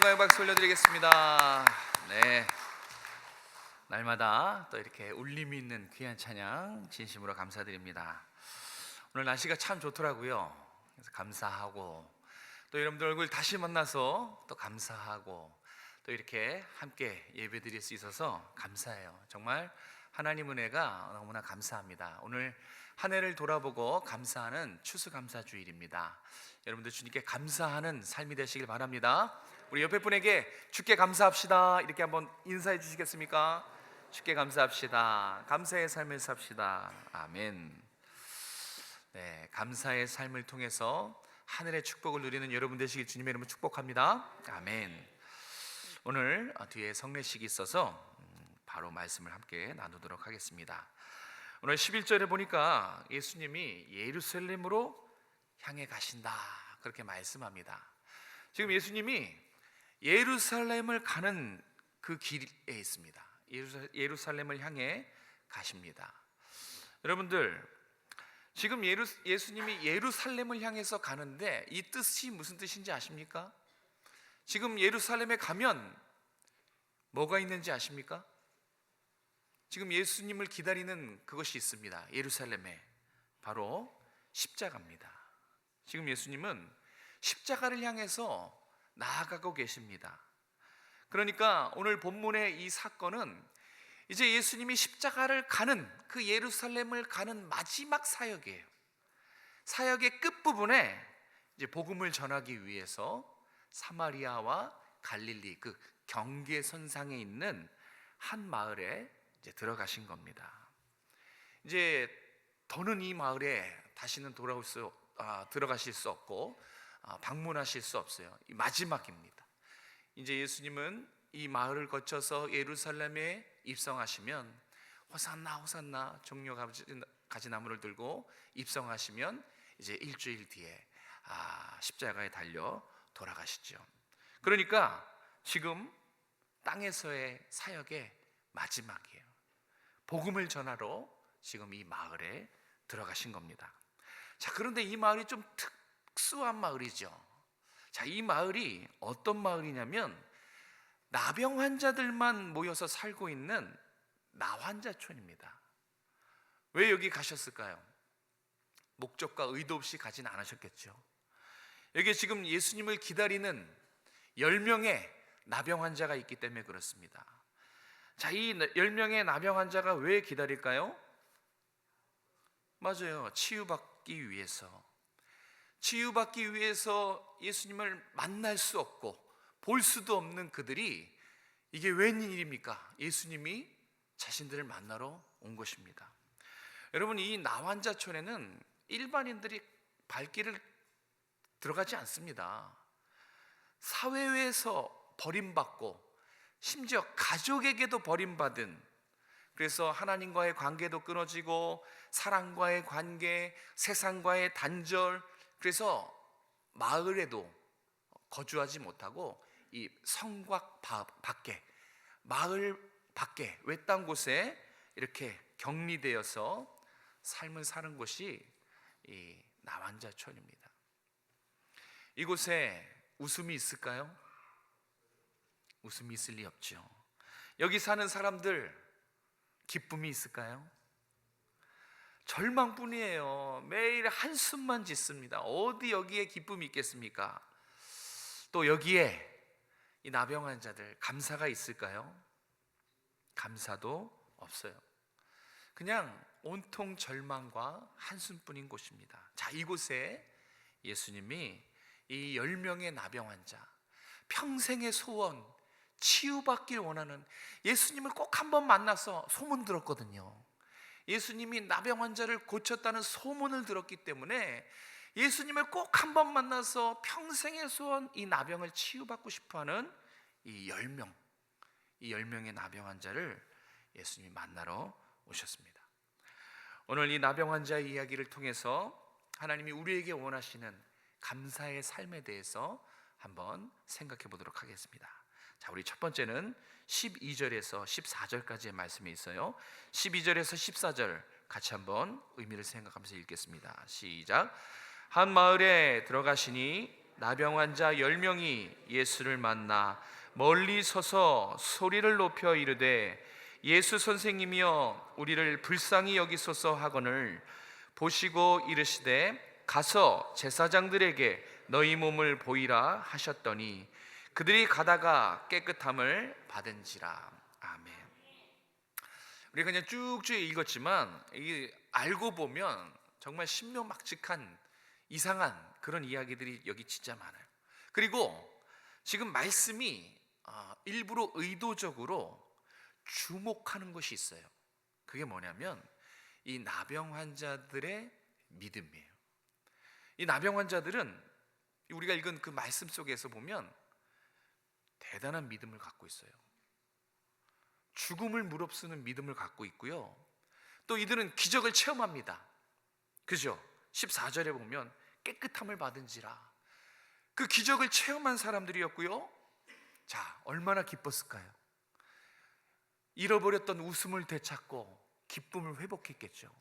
영광의 박수 올려드리겠습니다. 네, 날마다 또 이렇게 울림이 있는 귀한 찬양 진심으로 감사드립니다. 오늘 날씨가 참 좋더라고요. 그래서 감사하고 또 여러분들 얼굴 다시 만나서 또 감사하고 또 이렇게 함께 예배드릴 수 있어서 감사해요. 정말 하나님 은혜가 너무나 감사합니다. 오늘 한 해를 돌아보고 감사하는 추수감사주일입니다. 여러분들 주님께 감사하는 삶이 되시길 바랍니다. 우리 옆에 분에게 주께 감사합시다 이렇게 한번 인사해 주시겠습니까? 주께 감사합시다. 감사의 삶을 삽시다. 아멘. 네, 감사의 삶을 통해서 하늘의 축복을 누리는 여러분 되시길 주님의 이름으로 축복합니다. 아멘. 오늘 뒤에 성례식이 있어서 바로 말씀을 함께 나누도록 하겠습니다. 오늘 11절에 보니까 예수님이 예루살렘으로 향해 가신다 그렇게 말씀합니다. 지금 예수님이 예루살렘을 가는 그 길에 있습니다. 예루살렘을 향해 가십니다. 여러분들 지금 예수님이 예루살렘을 향해서 가는데 이 뜻이 무슨 뜻인지 아십니까? 지금 예루살렘에 가면 뭐가 있는지 아십니까? 지금 예수님을 기다리는 그것이 있습니다. 예루살렘에 바로 십자가입니다. 지금 예수님은 십자가를 향해서 나아가고 계십니다. 그러니까 오늘 본문의 이 사건은 이제 예수님이 십자가를 가는 그 예루살렘을 가는 마지막 사역이에요. 사역의 끝부분에 이제 복음을 전하기 위해서 사마리아와 갈릴리 그 경계선상에 있는 한 마을에 이제 들어가신 겁니다. 이제 더는 이 마을에 다시는 들어가실 수 없고 방문하실 수 없어요. 이 마지막입니다. 이제 예수님은 이 마을을 거쳐서 예루살렘에 입성하시면 호산나 호산나 종려 가지나무를 들고 입성하시면 이제 일주일 뒤에 십자가에 달려 돌아가시죠. 그러니까 지금 땅에서의 사역의 마지막이에요. 복음을 전하러 지금 이 마을에 들어가신 겁니다. 자, 그런데 이 마을이 좀 특수한 마을이죠. 자, 이 마을이 어떤 마을이냐면 나병 환자들만 모여서 살고 있는 나환자촌입니다. 왜 여기 가셨을까요? 목적과 의도 없이 가진 않으셨겠죠. 여기 지금 예수님을 기다리는 10명의 나병 환자가 있기 때문에 그렇습니다. 자, 이 10명의 나병 환자가 왜 기다릴까요? 맞아요. 치유받기 위해서 예수님을 만날 수 없고 볼 수도 없는 그들이 이게 웬일입니까? 예수님이 자신들을 만나러 온 것입니다. 여러분, 이 나환자촌에는 일반인들이 발길을 들어가지 않습니다. 사회에서 버림받고 심지어 가족에게도 버림받은, 그래서 하나님과의 관계도 끊어지고 사랑과의 관계, 세상과의 단절, 그래서 마을에도 거주하지 못하고 이 성곽 밖에, 마을 밖에 외딴 곳에 이렇게 격리되어서 삶을 사는 곳이 이 나환자촌입니다. 이곳에 웃음이 있을까요? 웃음이 있을 리 없죠. 여기 사는 사람들 기쁨이 있을까요? 절망뿐이에요. 매일 한숨만 짓습니다. 어디 여기에 기쁨이 있겠습니까? 또 여기에 이 나병 환자들 감사가 있을까요? 감사도 없어요. 그냥 온통 절망과 한숨뿐인 곳입니다. 자, 이곳에 예수님이 이 10명의 나병 환자, 평생의 소원, 치유받길 원하는, 예수님을 꼭 한번 만나서 소문 들었거든요. 예수님이 나병 환자를 고쳤다는 소문을 들었기 때문에 예수님을 꼭 한번 만나서 평생의 소원, 이 나병을 치유받고 싶어하는 이 10명의 나병 환자를 예수님이 만나러 오셨습니다. 오늘 이 나병 환자의 이야기를 통해서 하나님이 우리에게 원하시는 감사의 삶에 대해서 한번 생각해 보도록 하겠습니다. 자, 우리 첫 번째는 12절에서 14절까지의 말씀이 있어요. 12절에서 14절 같이 한번 의미를 생각하면서 읽겠습니다. 시작. 한 마을에 들어가시니 나병 환자 10명이 예수를 만나 멀리 서서 소리를 높여 이르되 예수 선생님이여 우리를 불쌍히 여기소서 하거늘 보시고 이르시되 가서 제사장들에게 너희 몸을 보이라 하셨더니 그들이 가다가 깨끗함을 받은지라. 아멘. 우리가 그냥 쭉쭉 읽었지만 이게 알고 보면 정말 신묘막측한 이상한 그런 이야기들이 여기 진짜 많아요. 그리고 지금 말씀이 일부러 의도적으로 주목하는 것이 있어요. 그게 뭐냐면 이 나병 환자들의 믿음이에요. 이 나병 환자들은 우리가 읽은 그 말씀 속에서 보면 대단한 믿음을 갖고 있어요. 죽음을 무릅쓰는 믿음을 갖고 있고요. 또 이들은 기적을 체험합니다. 그죠? 14절에 보면 깨끗함을 받은지라. 그 기적을 체험한 사람들이었고요. 자, 얼마나 기뻤을까요? 잃어버렸던 웃음을 되찾고 기쁨을 회복했겠죠.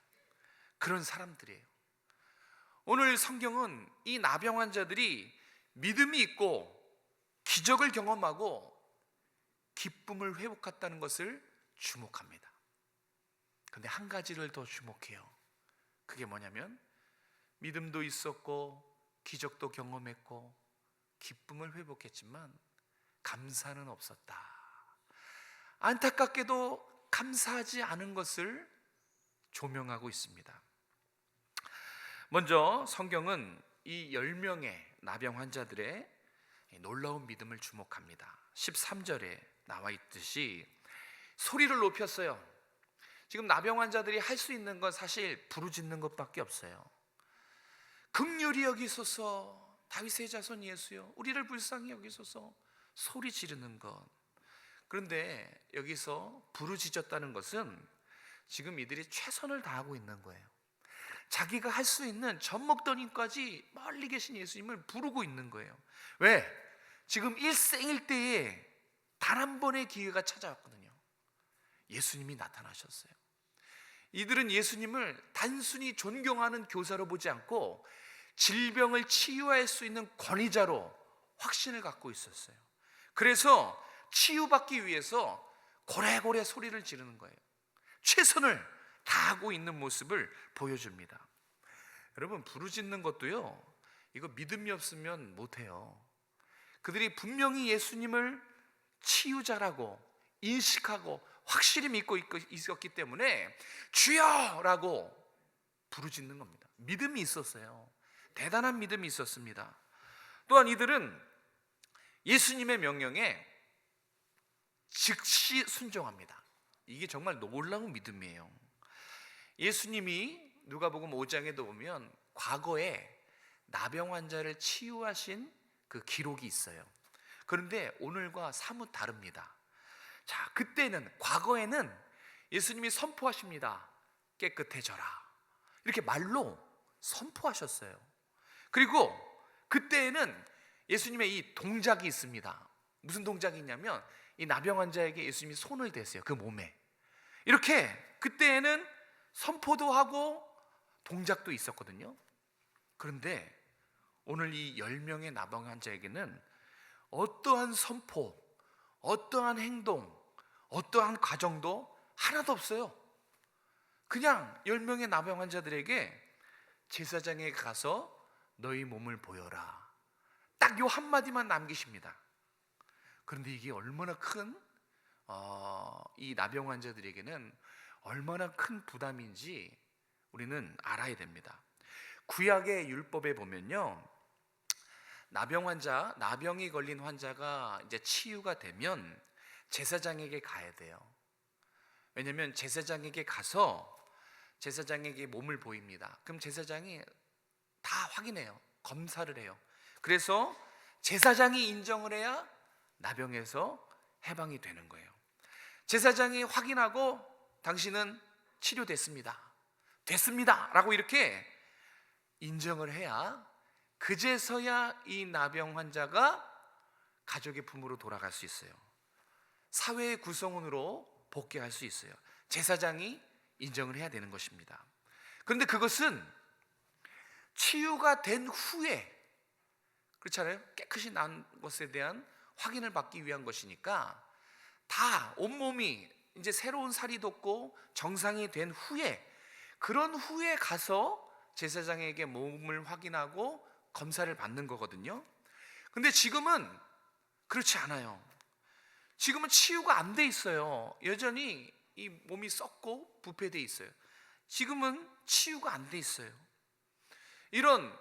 그런 사람들이에요. 오늘 성경은 이 나병 환자들이 믿음이 있고 기적을 경험하고 기쁨을 회복했다는 것을 주목합니다. 그런데 한 가지를 더 주목해요. 그게 뭐냐면 믿음도 있었고 기적도 경험했고 기쁨을 회복했지만 감사는 없었다. 안타깝게도 감사하지 않은 것을 조명하고 있습니다. 먼저 성경은 이 10명의 나병 환자들의 놀라운 믿음을 주목합니다. 13절에 나와 있듯이 소리를 높였어요. 지금 나병 환자들이 할 수 있는 건 사실 부르짖는 것밖에 없어요. 긍휼히 여기소서 다윗의 자손 예수여 우리를 불쌍히 여기소서 소리 지르는 것. 그런데 여기서 부르짖었다는 것은 지금 이들이 최선을 다하고 있는 거예요. 자기가 할 수 있는 젖먹더니까지 멀리 계신 예수님을 부르고 있는 거예요. 왜? 지금 일생일대에 단 한 번의 기회가 찾아왔거든요. 예수님이 나타나셨어요. 이들은 예수님을 단순히 존경하는 교사로 보지 않고 질병을 치유할 수 있는 권위자로 확신을 갖고 있었어요. 그래서 치유받기 위해서 고래고래 소리를 지르는 거예요. 최선을 다하고 있는 모습을 보여줍니다. 여러분, 부르짖는 것도요, 이거 믿음이 없으면 못해요. 그들이 분명히 예수님을 치유자라고 인식하고 확실히 믿고 있었기 때문에 주여라고 부르짖는 겁니다. 믿음이 있었어요. 대단한 믿음이 있었습니다. 또한 이들은 예수님의 명령에 즉시 순종합니다. 이게 정말 놀라운 믿음이에요. 예수님이 누가복음 5장에도 보면 과거에 나병 환자를 치유하신 그 기록이 있어요. 그런데 오늘과 사뭇 다릅니다. 자, 그때는 과거에는 예수님이 선포하십니다. 깨끗해져라. 이렇게 말로 선포하셨어요. 그리고 그때에는 예수님의 이 동작이 있습니다. 무슨 동작이 있냐면 이 나병 환자에게 예수님이 손을 대세요. 그 몸에. 이렇게 그때에는 선포도 하고 동작도 있었거든요. 그런데 오늘 이 10명의 나병 환자에게는 어떠한 선포, 어떠한 행동, 어떠한 과정도 하나도 없어요. 그냥 10명의 나병 환자들에게 제사장에 가서 너희 몸을 보여라. 딱 요 한마디만 남기십니다. 그런데 이게 얼마나 큰 이 나병 환자들에게는 얼마나 큰 부담인지 우리는 알아야 됩니다. 구약의 율법에 보면요, 나병이 걸린 환자가 이제 치유가 되면 제사장에게 가야 돼요. 왜냐하면 제사장에게 가서 제사장에게 몸을 보입니다. 그럼 제사장이 다 확인해요. 검사를 해요. 그래서 제사장이 인정을 해야 나병에서 해방이 되는 거예요. 제사장이 확인하고 당신은 치료됐습니다. 됐습니다. 라고 이렇게 인정을 해야 그제서야 이 나병 환자가 가족의 품으로 돌아갈 수 있어요. 사회의 구성원으로 복귀할 수 있어요. 제사장이 인정을 해야 되는 것입니다. 그런데 그것은 치유가 된 후에 그렇잖아요. 깨끗이 난 것에 대한 확인을 받기 위한 것이니까 다 온몸이 이제 새로운 살이 돋고 정상이 된 후에, 그런 후에 가서 제사장에게 몸을 확인하고 검사를 받는 거거든요. 근데 지금은 그렇지 않아요. 지금은 치유가 안 돼 있어요. 여전히 이 몸이 썩고 부패돼 있어요. 지금은 치유가 안 돼 있어요. 이런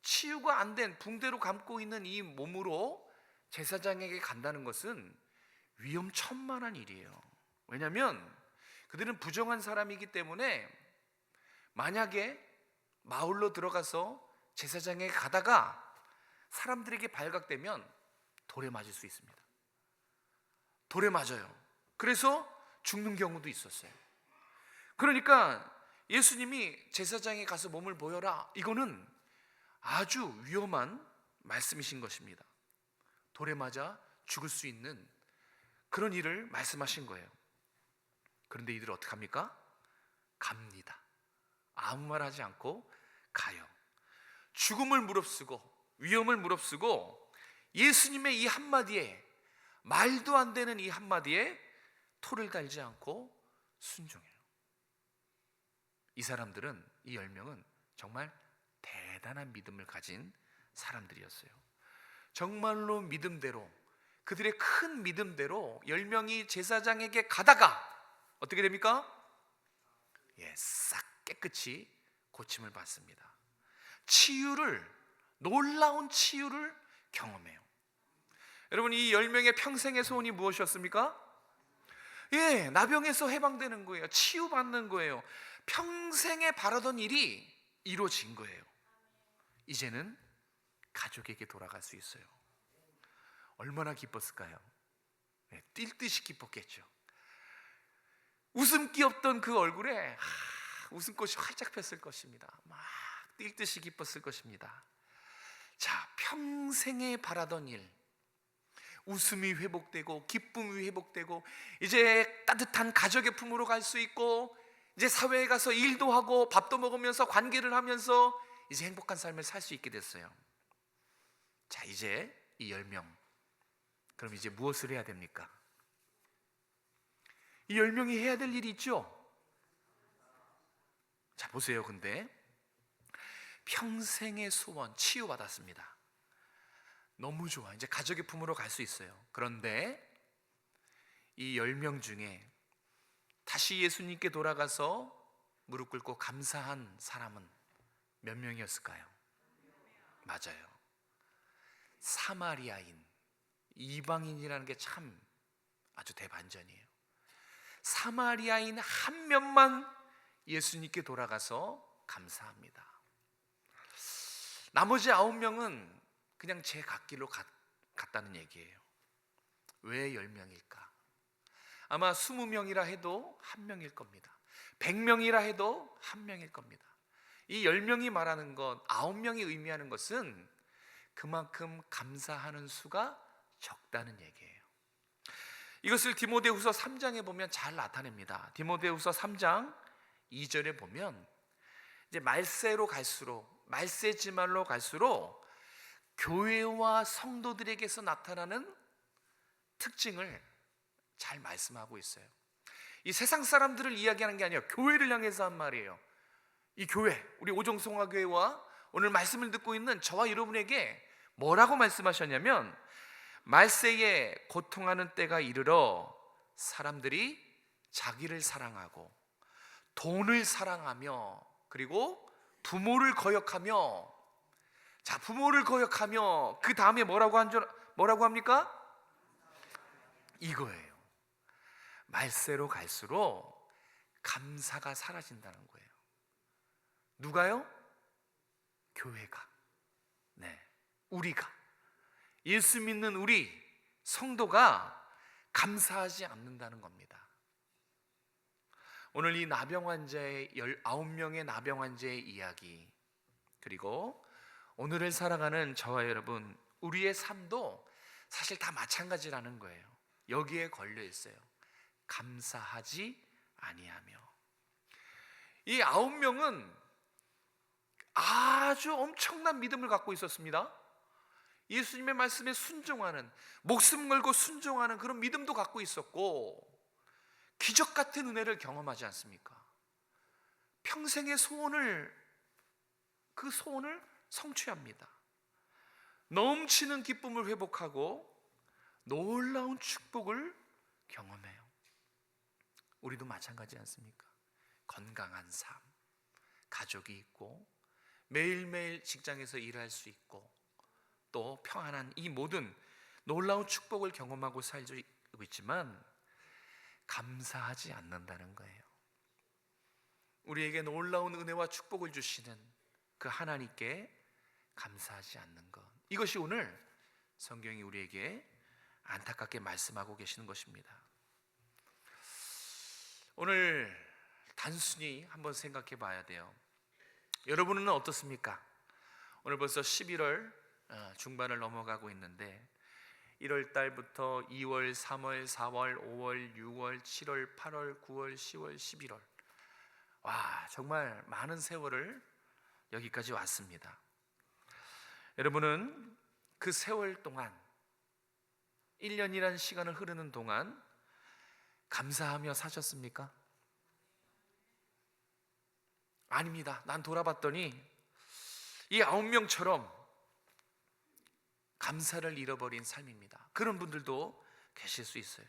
치유가 안 된 붕대로 감고 있는 이 몸으로 제사장에게 간다는 것은 위험천만한 일이에요. 왜냐하면 그들은 부정한 사람이기 때문에 만약에 마을로 들어가서 제사장에게 가다가 사람들에게 발각되면 돌에 맞을 수 있습니다. 돌에 맞아요. 그래서 죽는 경우도 있었어요. 그러니까 예수님이 제사장에 가서 몸을 보여라, 이거는 아주 위험한 말씀이신 것입니다. 돌에 맞아 죽을 수 있는 그런 일을 말씀하신 거예요. 그런데 이들 어떡합니까? 갑니다. 아무 말 하지 않고 가요. 죽음을 무릅쓰고 위험을 무릅쓰고 예수님의 이 한마디에, 말도 안 되는 이 한마디에 토를 달지 않고 순종해요. 이 사람들은, 이 10명은 정말 대단한 믿음을 가진 사람들이었어요. 정말로 믿음대로, 그들의 큰 믿음대로 10명이 제사장에게 가다가 어떻게 됩니까? 싹 깨끗이 고침을 받습니다. 치유를, 놀라운 치유를 경험해요. 여러분, 이 10명의 평생의 소원이 무엇이었습니까? 나병에서 해방되는 거예요. 치유받는 거예요. 평생에 바라던 일이 이루어진 거예요. 이제는 가족에게 돌아갈 수 있어요. 얼마나 기뻤을까요? 뛸 듯이 기뻤겠죠. 웃음기 없던 그 얼굴에 웃음꽃이 활짝 폈을 것입니다. 막 뛸 듯이 기뻤을 것입니다. 자, 평생에 바라던 일, 웃음이 회복되고 기쁨이 회복되고 이제 따뜻한 가족의 품으로 갈 수 있고, 이제 사회에 가서 일도 하고 밥도 먹으면서 관계를 하면서 이제 행복한 삶을 살 수 있게 됐어요. 자, 이제 이 10명, 그럼 이제 무엇을 해야 됩니까? 이 10명이 해야 될 일이 있죠. 자, 보세요. 근데 평생의 소원 치유받았습니다. 너무 좋아. 이제 가족의 품으로 갈 수 있어요. 그런데 이 10명 중에 다시 예수님께 돌아가서 무릎 꿇고 감사한 사람은 몇 명이었을까요? 맞아요. 사마리아인, 이방인이라는 게 참 아주 대반전이에요. 사마리아인 한 명만 예수님께 돌아가서 감사합니다. 나머지 9명은 그냥 제 갓길로 갔다는 얘기예요. 왜 10명일까? 아마 20명이라 해도 1명일 겁니다. 100명이라 해도 1명일 겁니다. 이 10명이 말하는 것, 9명이 의미하는 것은 그만큼 감사하는 수가 적다는 얘기예요. 이것을 디모데후서 3장에 보면 잘 나타냅니다. 디모데후서 3장 2절에 보면 이제 말세로 갈수록, 말세지말로 갈수록 교회와 성도들에게서 나타나는 특징을 잘 말씀하고 있어요. 이 세상 사람들을 이야기하는 게 아니에요. 교회를 향해서 한 말이에요. 이 교회, 우리 오정성화교회와 오늘 말씀을 듣고 있는 저와 여러분에게 뭐라고 말씀하셨냐면, 말세에 고통하는 때가 이르러 사람들이 자기를 사랑하고 돈을 사랑하며 그리고 부모를 거역하며, 자, 부모를 거역하며 그 다음에 뭐라고 합니까? 이거예요. 말세로 갈수록 감사가 사라진다는 거예요. 누가요? 교회가, 우리가, 예수 믿는 우리 성도가 감사하지 않는다는 겁니다. 오늘 이 나병 환자의 19명의 나병 환자의 이야기, 그리고 오늘을 살아가는 저와 여러분, 우리의 삶도 사실 다 마찬가지라는 거예요. 여기에 걸려 있어요. 감사하지 아니하며. 이 9명은 아주 엄청난 믿음을 갖고 있었습니다. 예수님의 말씀에 순종하는, 목숨 걸고 순종하는 그런 믿음도 갖고 있었고, 기적 같은 은혜를 경험하지 않습니까? 평생의 그 소원을 성취합니다. 넘치는 기쁨을 회복하고 놀라운 축복을 경험해요. 우리도 마찬가지 않습니까? 건강한 삶, 가족이 있고 매일매일 직장에서 일할 수 있고 또 평안한 이 모든 놀라운 축복을 경험하고 살고 있지만 감사하지 않는다는 거예요. 우리에게 놀라운 은혜와 축복을 주시는 그 하나님께 감사하지 않는 것, 이것이 오늘 성경이 우리에게 안타깝게 말씀하고 계시는 것입니다. 오늘 단순히 한번 생각해 봐야 돼요. 여러분은 어떻습니까? 오늘 벌써 11월 중반을 넘어가고 있는데 1월 달부터 2월, 3월, 4월, 5월, 6월, 7월, 8월, 9월, 10월, 11월, 와, 정말 많은 세월을 여기까지 왔습니다. 여러분은 그 세월 동안 1년이라는 시간을 흐르는 동안 감사하며 사셨습니까? 아닙니다. 난 돌아봤더니 이 9명처럼 감사를 잃어버린 삶입니다. 그런 분들도 계실 수 있어요.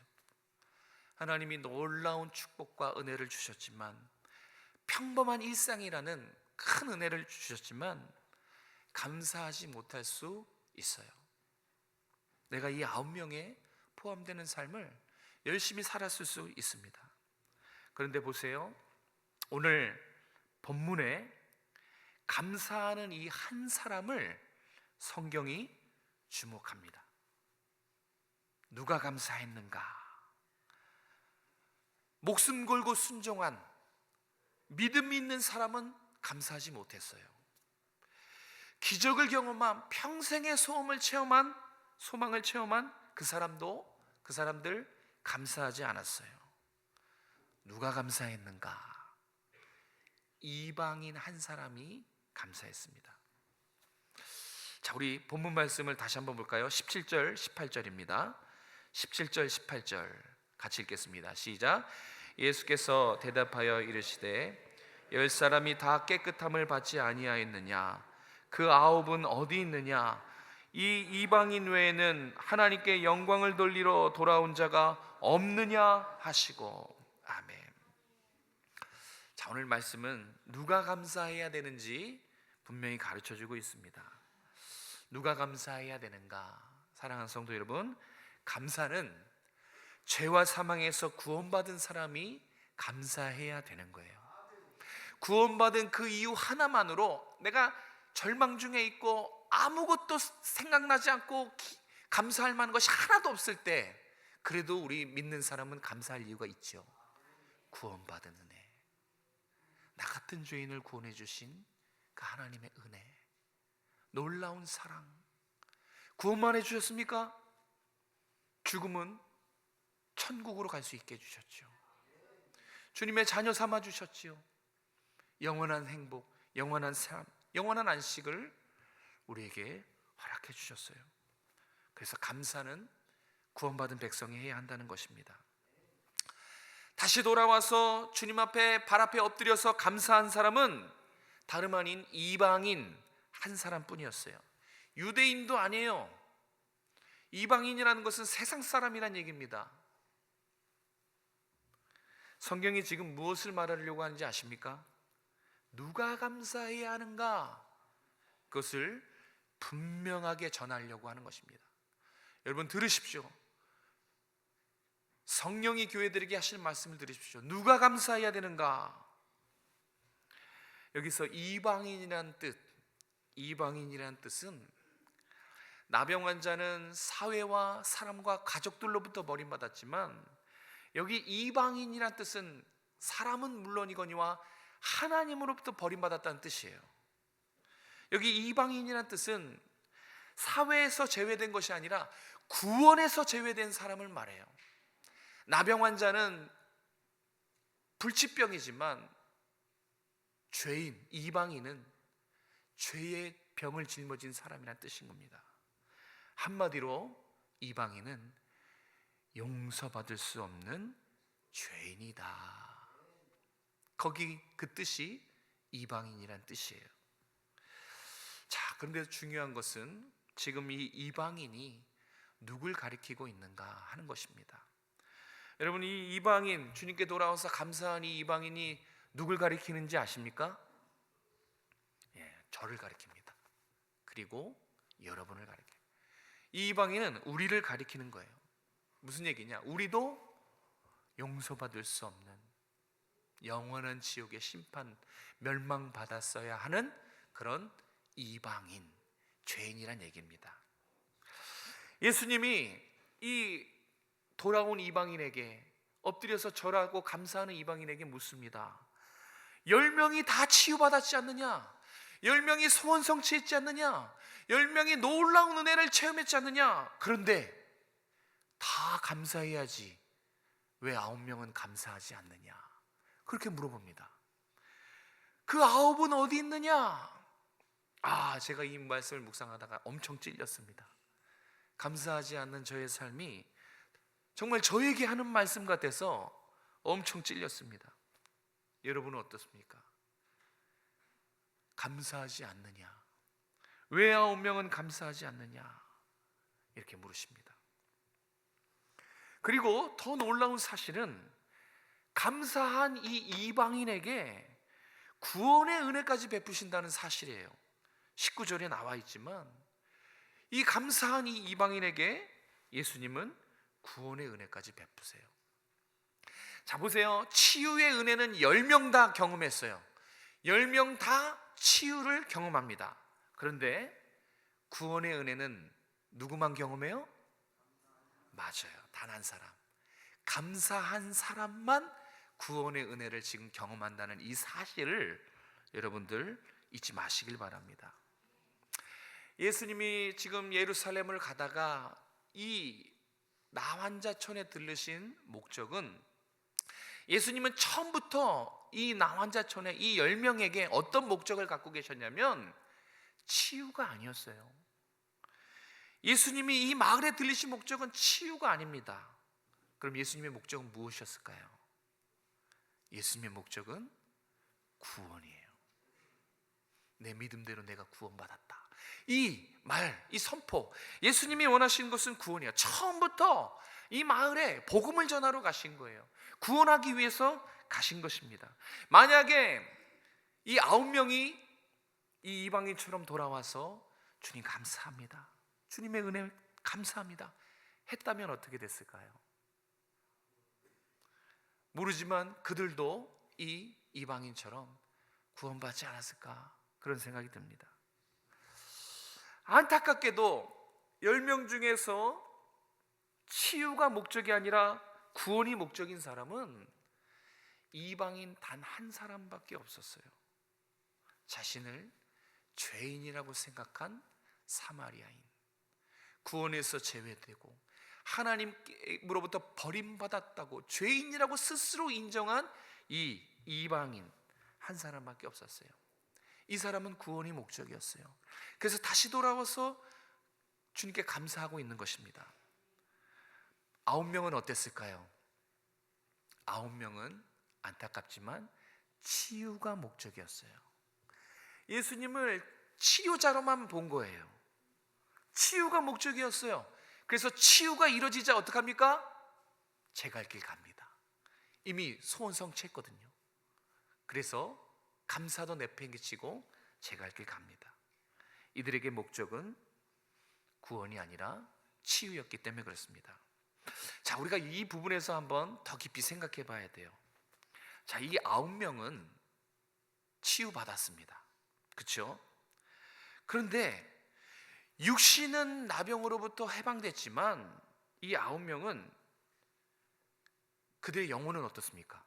하나님이 놀라운 축복과 은혜를 주셨지만, 평범한 일상이라는 큰 은혜를 주셨지만 감사하지 못할 수 있어요. 내가 이 9명에 포함되는 삶을 열심히 살았을 수 있습니다. 그런데 보세요, 오늘 본문에 감사하는 이 한 사람을 성경이 주목합니다. 누가 감사했는가? 목숨 걸고 순종한 믿음 있는 사람은 감사하지 못했어요. 기적을 경험한, 평생의 소망을 체험한 그 사람들 감사하지 않았어요. 누가 감사했는가? 이방인 한 사람이 감사했습니다. 자, 우리 본문 말씀을 다시 한번 볼까요? 17절, 18절입니다. 17절, 18절 같이 읽겠습니다. 시작. 예수께서 대답하여 이르시되 10사람이 다 깨끗함을 받지 아니하였느냐? 그 9은 어디 있느냐? 이 이방인 외에는 하나님께 영광을 돌리러 돌아온 자가 없느냐 하시고. 아멘. 자, 오늘 말씀은 누가 감사해야 되는지 분명히 가르쳐주고 있습니다. 누가 감사해야 되는가? 사랑하는 성도 여러분, 감사는 죄와 사망에서 구원받은 사람이 감사해야 되는 거예요. 구원받은 그 이유 하나만으로 내가 절망 중에 있고 아무것도 생각나지 않고 감사할 만한 것이 하나도 없을 때, 그래도 우리 믿는 사람은 감사할 이유가 있죠. 구원받은 은혜, 나 같은 죄인을 구원해 주신 그 하나님의 은혜, 놀라운 사랑. 구원만 해주셨습니까? 죽음은 천국으로 갈 수 있게 해주셨죠. 주님의 자녀 삼아 주셨지요. 영원한 행복, 영원한 삶, 영원한 안식을 우리에게 허락해 주셨어요. 그래서 감사는 구원받은 백성이 해야 한다는 것입니다. 다시 돌아와서 주님 앞에 발 앞에 엎드려서 감사한 사람은 다름 아닌 이방인 한 사람뿐이었어요. 유대인도 아니에요. 이방인이라는 것은 세상 사람이란 얘기입니다. 성경이 지금 무엇을 말하려고 하는지 아십니까? 누가 감사해야 하는가? 그것을 분명하게 전하려고 하는 것입니다. 여러분 들으십시오. 성령이 교회들에게 하시는 말씀을 들으십시오. 누가 감사해야 되는가? 여기서 이방인이란 뜻은 나병 환자는 사회와 사람과 가족들로부터 버림받았지만, 여기 이방인이란 뜻은 사람은 물론이거니와 하나님으로부터 버림받았다는 뜻이에요. 여기 이방인이란 뜻은 사회에서 제외된 것이 아니라 구원에서 제외된 사람을 말해요. 나병 환자는 불치병이지만 이방인은 죄의 병을 짊어진 사람이란 뜻인 겁니다. 한마디로 이방인은 용서받을 수 없는 죄인이다. 거기 그 뜻이 이방인이란 뜻이에요. 자, 그런데 중요한 것은 지금 이 이방인이 누굴 가리키고 있는가 하는 것입니다. 여러분, 이 이방인, 주님께 돌아와서 감사한 이 이방인이 누굴 가리키는지 아십니까? 저를 가리킵니다. 그리고 여러분을 가리켜요. 이 이방인은 우리를 가리키는 거예요. 무슨 얘기냐? 우리도 용서받을 수 없는 영원한 지옥의 심판, 멸망받았어야 하는 그런 이방인, 죄인이란 얘기입니다. 예수님이 이 돌아온 이방인에게, 엎드려서 절하고 감사하는 이방인에게 묻습니다. 10명이 다 치유받았지 않느냐? 10명이 소원 성취했지 않느냐? 10명이 놀라운 은혜를 체험했지 않느냐? 그런데 다 감사해야지 왜 9명은 감사하지 않느냐? 그렇게 물어봅니다. 그 9은 어디 있느냐? 제가 이 말씀을 묵상하다가 엄청 찔렸습니다. 감사하지 않는 저의 삶이 정말 저에게 하는 말씀 같아서 엄청 찔렸습니다. 여러분은 어떻습니까? 감사하지 않느냐? 왜 9명은 감사하지 않느냐? 이렇게 물으십니다. 그리고 더 놀라운 사실은 감사한 이 이방인에게 구원의 은혜까지 베푸신다는 사실이에요. 19절에 나와 있지만 이 감사한 이 이방인에게 예수님은 구원의 은혜까지 베푸세요. 자, 보세요. 치유의 은혜는 10명 다 경험했어요. 10명 다 치유를 경험합니다. 그런데 구원의 은혜는 누구만 경험해요? 맞아요. 단 한 사람. 감사한 사람만 구원의 은혜를 지금 경험한다는 이 사실을 여러분들 잊지 마시길 바랍니다. 예수님이 지금 예루살렘을 가다가 이 나환자촌에 들르신 목적은, 예수님은 처음부터 이 나환자촌의 이 10명에게 어떤 목적을 갖고 계셨냐면 치유가 아니었어요. 예수님이 이 마을에 들리신 목적은 치유가 아닙니다. 그럼 예수님의 목적은 무엇이었을까요? 예수님의 목적은 구원이에요. 내 믿음대로 내가 구원받았다. 이 말, 이 선포, 예수님이 원하시는 것은 구원이에요. 처음부터 이 마을에 복음을 전하러 가신 거예요. 구원하기 위해서 가신 것입니다. 만약에 이 9명이 이 이방인처럼 돌아와서 주님 감사합니다, 주님의 은혜 감사합니다 했다면 어떻게 됐을까요? 모르지만 그들도 이 이방인처럼 구원받지 않았을까, 그런 생각이 듭니다. 안타깝게도 10명 중에서 치유가 목적이 아니라 구원이 목적인 사람은 이방인 단 한 사람밖에 없었어요. 자신을 죄인이라고 생각한 사마리아인, 구원에서 제외되고 하나님으로부터 버림받았다고 죄인이라고 스스로 인정한 이 이방인 한 사람밖에 없었어요. 이 사람은 구원이 목적이었어요. 그래서 다시 돌아와서 주님께 감사하고 있는 것입니다. 9명은 어땠을까요? 9명은 안타깝지만 치유가 목적이었어요. 예수님을 치유자로만 본 거예요. 치유가 목적이었어요. 그래서 치유가 이루어지자 어떡합니까? 제 갈 길 갑니다. 이미 소원 성취했거든요. 그래서 감사도 내팽개치고 제 갈 길 갑니다. 이들에게 목적은 구원이 아니라 치유였기 때문에 그렇습니다. 자, 우리가 이 부분에서 한번 더 깊이 생각해 봐야 돼요. 자, 이 9명은 치유받았습니다. 그렇죠? 그런데 육신은 나병으로부터 해방됐지만 이 9명은 그들의 영혼은 어떻습니까?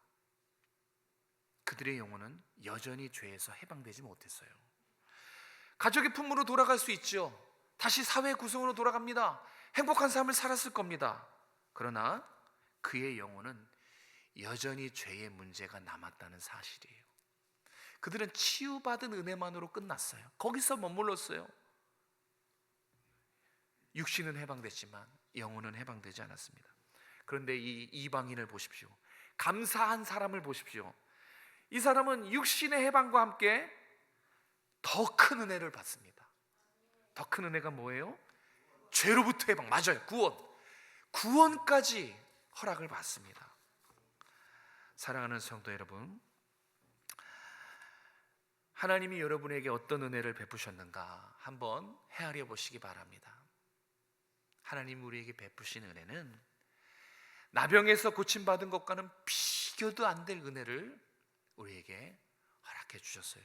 그들의 영혼은 여전히 죄에서 해방되지 못했어요. 가족의 품으로 돌아갈 수 있죠. 다시 사회 구성으로 돌아갑니다. 행복한 삶을 살았을 겁니다. 그러나 그의 영혼은 여전히 죄의 문제가 남았다는 사실이에요. 그들은 치유받은 은혜만으로 끝났어요. 거기서 머물렀어요. 육신은 해방됐지만 영혼은 해방되지 않았습니다. 그런데 이 이방인을 보십시오. 감사한 사람을 보십시오. 이 사람은 육신의 해방과 함께 더 큰 은혜를 받습니다. 더 큰 은혜가 뭐예요? 죄로부터 해방, 맞아요. 구원까지 허락을 받습니다. 사랑하는 성도 여러분, 하나님이 여러분에게 어떤 은혜를 베푸셨는가 한번 헤아려 보시기 바랍니다. 하나님 우리에게 베푸신 은혜는 나병에서 고침받은 것과는 비교도 안 될 은혜를 우리에게 허락해 주셨어요.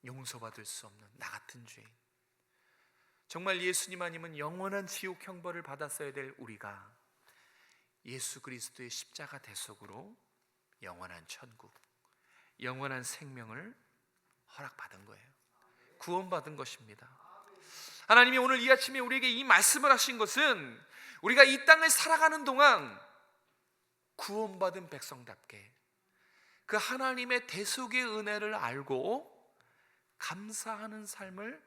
용서받을 수 없는 나 같은 죄인, 정말 예수님 아니면 영원한 지옥 형벌을 받았어야 될 우리가 예수 그리스도의 십자가 대속으로 영원한 천국, 영원한 생명을 허락받은 거예요. 구원받은 것입니다. 하나님이 오늘 이 아침에 우리에게 이 말씀을 하신 것은 우리가 이 땅을 살아가는 동안 구원받은 백성답게 그 하나님의 대속의 은혜를 알고 감사하는 삶을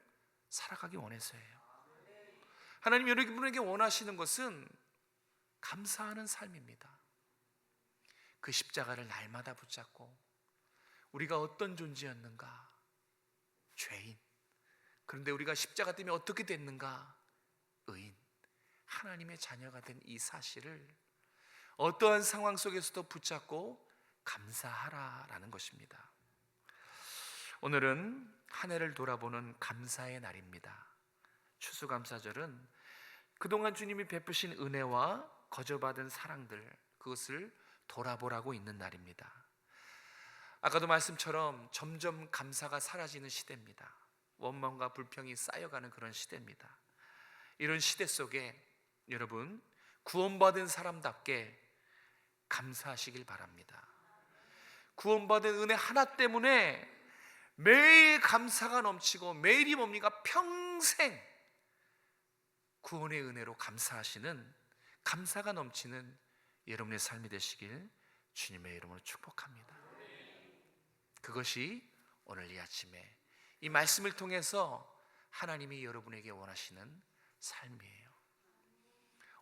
살아가기 원해서예요. 하나님 여러분에게 원하시는 것은 감사하는 삶입니다. 그 십자가를 날마다 붙잡고 우리가 어떤 존재였는가? 죄인. 그런데 우리가 십자가 때문에 어떻게 됐는가? 의인. 하나님의 자녀가 된 이 사실을 어떠한 상황 속에서도 붙잡고 감사하라라는 것입니다. 오늘은 한 해를 돌아보는 감사의 날입니다. 추수감사절은 그동안 주님이 베푸신 은혜와 거저받은 사랑들, 그것을 돌아보라고 있는 날입니다. 아까도 말씀처럼 점점 감사가 사라지는 시대입니다. 원망과 불평이 쌓여가는 그런 시대입니다. 이런 시대 속에 여러분 구원받은 사람답게 감사하시길 바랍니다. 구원받은 은혜 하나 때문에 매일 감사가 넘치고 매일이 뭡니까? 평생 구원의 은혜로 감사하시는, 감사가 넘치는 여러분의 삶이 되시길 주님의 이름으로 축복합니다. 그것이 오늘 이 아침에 이 말씀을 통해서 하나님이 여러분에게 원하시는 삶이에요.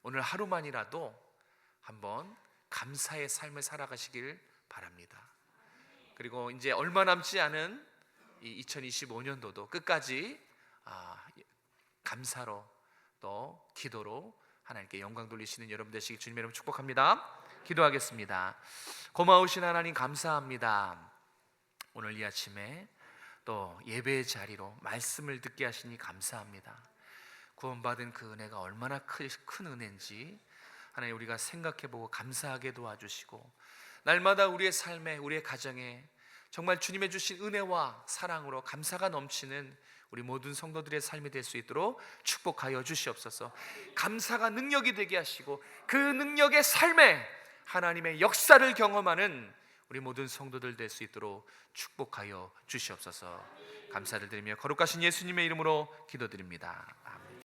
오늘 하루만이라도 한번 감사의 삶을 살아가시길 바랍니다. 그리고 이제 얼마 남지 않은 이 2025년도도 끝까지 감사로 또 기도로 하나님께 영광 돌리시는 여러분 되시길 주님의 이름으로 축복합니다. 기도하겠습니다. 고마우신 하나님 감사합니다. 오늘 이 아침에 또 예배의 자리로 말씀을 듣게 하시니 감사합니다. 구원받은 그 은혜가 얼마나 큰 은혜인지 하나님 우리가 생각해보고 감사하게 도와주시고, 날마다 우리의 삶에, 우리의 가정에 정말 주님의 주신 은혜와 사랑으로 감사가 넘치는 우리 모든 성도들의 삶이 될 수 있도록 축복하여 주시옵소서. 감사가 능력이 되게 하시고 그 능력의 삶에 하나님의 역사를 경험하는 우리 모든 성도들 될 수 있도록 축복하여 주시옵소서. 감사를 드리며 거룩하신 예수님의 이름으로 기도드립니다. 아멘.